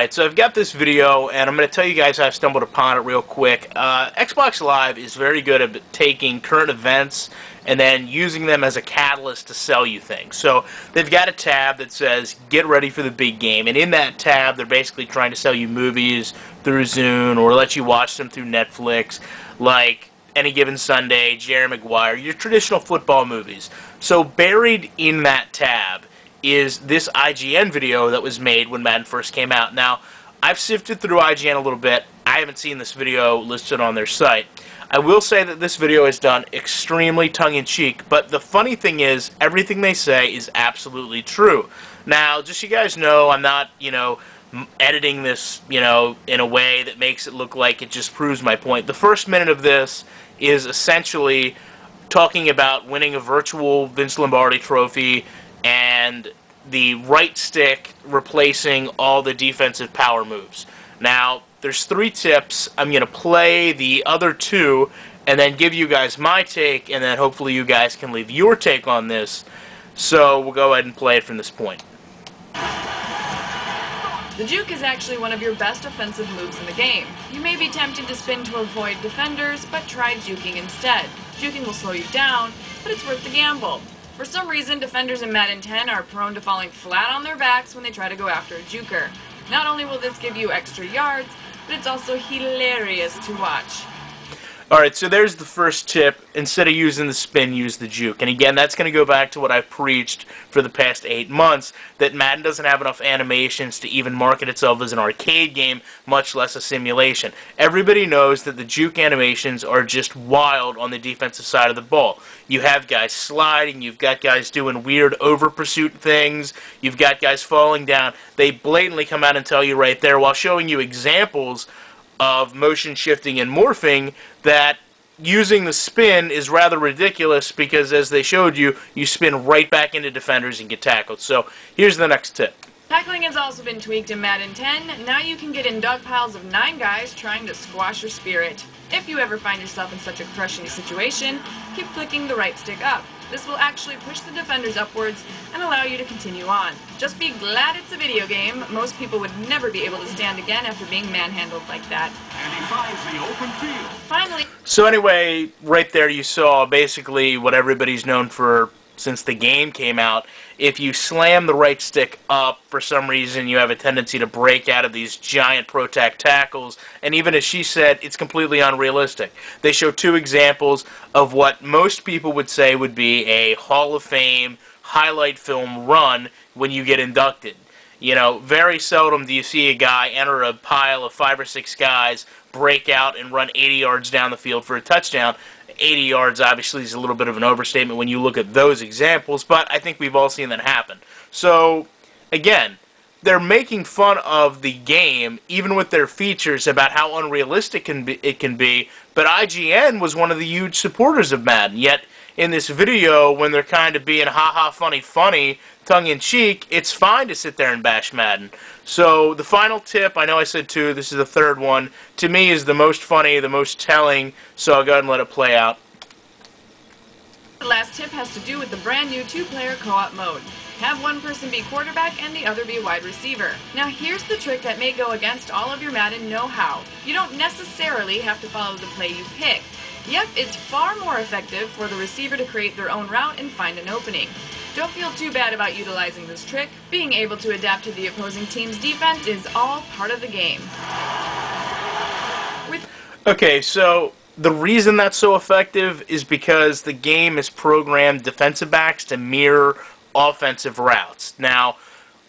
Alright, so I've got this video, and I'm going to tell you guys how I stumbled upon it real quick. Xbox Live is very good at taking current events and then using them as a catalyst to sell you things. So they've got a tab that says, get ready for the big game, and in that tab they're basically trying to sell you movies through Zune or let you watch them through Netflix, like Any Given Sunday, Jerry Maguire, your traditional football movies. So buried in that tab is this IGN video that was made when Madden first came out. Now, I've sifted through IGN a little bit. I haven't seen this video listed on their site. I will say that this video is done extremely tongue-in-cheek, but the funny thing is, everything they say is absolutely true. Now, just so you guys know, I'm not, editing this, in a way that makes it look like it just proves my point. The first minute of this is essentially talking about winning a virtual Vince Lombardi trophy and the right stick replacing all the defensive power moves. Now, there's 3 tips. I'm going to play the other 2 and then give you guys my take, and then hopefully you guys can leave your take on this. So we'll go ahead and play it from this point. The juke is actually one of your best offensive moves in the game. You may be tempted to spin to avoid defenders, but try juking instead. Juking will slow you down, but it's worth the gamble. For some reason, defenders in Madden 10 are prone to falling flat on their backs when they try to go after a juker. Not only will this give you extra yards, but it's also hilarious to watch. Alright, so there's the first tip. Instead of using the spin, use the juke. And again, that's going to go back to what I've preached for the past 8 months, that Madden doesn't have enough animations to even market itself as an arcade game, much less a simulation. Everybody knows that the juke animations are just wild on the defensive side of the ball. You have guys sliding, you've got guys doing weird over-pursuit things, you've got guys falling down. They blatantly come out and tell you right there, while showing you examples of motion shifting and morphing, that using the spin is rather ridiculous because, as they showed you, you spin right back into defenders and get tackled. So here's the next tip. Tackling has also been tweaked in Madden 10. Now you can get in dog piles of 9 guys trying to squash your spirit. If you ever find yourself in such a crushing situation, keep clicking the right stick up. This will actually push the defenders upwards and allow you to continue on. Just be glad it's a video game. Most people would never be able to stand again after being manhandled like that. And he finds the open field. Finally. So anyway, right there you saw basically what everybody's known for since the game came out. If you slam the right stick up, for some reason you have a tendency to break out of these giant protect tackles, and even as she said, it's completely unrealistic. They show 2 examples of what most people would say would be a Hall of Fame highlight film run when you get inducted. Very seldom do you see a guy enter a pile of 5 or 6 guys, break out, and run 80 yards down the field for a touchdown. 80 yards obviously is a little bit of an overstatement when you look at those examples, but I think we've all seen that happen. So, again, they're making fun of the game, even with their features, about how unrealistic it can be, but IGN was one of the huge supporters of Madden, yet in this video, when they're kind of being ha-ha funny, tongue-in-cheek, it's fine to sit there and bash Madden. So the final tip, I know I said 2, this is the 3rd one, to me is the most funny, the most telling, so I'll go ahead and let it play out. The last tip has to do with the brand new 2-player co-op mode. Have one person be quarterback and the other be wide receiver. Now here's the trick that may go against all of your Madden know-how. You don't necessarily have to follow the play you pick. Yep, it's far more effective for the receiver to create their own route and find an opening. Don't feel too bad about utilizing this trick. Being able to adapt to the opposing team's defense is all part of the game. Okay, so the reason that's so effective is because the game is programmed defensive backs to mirror offensive routes. Now,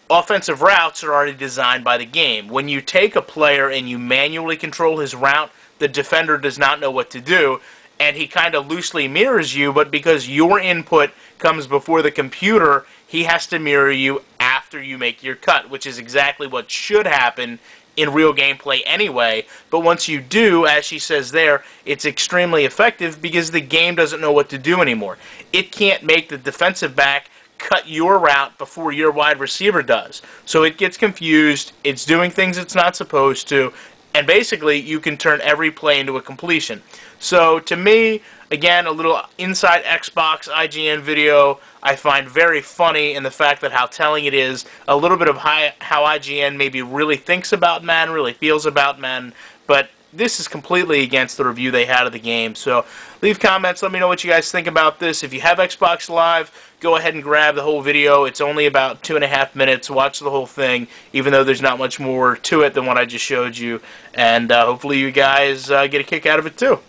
offensive routes are already designed by the game. When you take a player and you manually control his route, the defender does not know what to do, and he kind of loosely mirrors you, but because your input comes before the computer, he has to mirror you after you make your cut, which is exactly what should happen in real gameplay anyway. But once you do, as she says there, it's extremely effective because the game doesn't know what to do anymore. It can't make the defensive back cut your route before your wide receiver does. So it gets confused, it's doing things it's not supposed to, and basically you can turn every play into a completion. So to me, Again, a little inside Xbox IGN video I find very funny in the fact that how telling it is, a little bit of how IGN maybe really thinks about Madden, really feels about Madden, but this is completely against the review they had of the game. So leave comments, let me know what you guys think about this. If you have Xbox Live, go ahead and grab the whole video. It's only about 2.5 minutes. Watch the whole thing, even though there's not much more to it than what I just showed you. And hopefully you guys get a kick out of it too.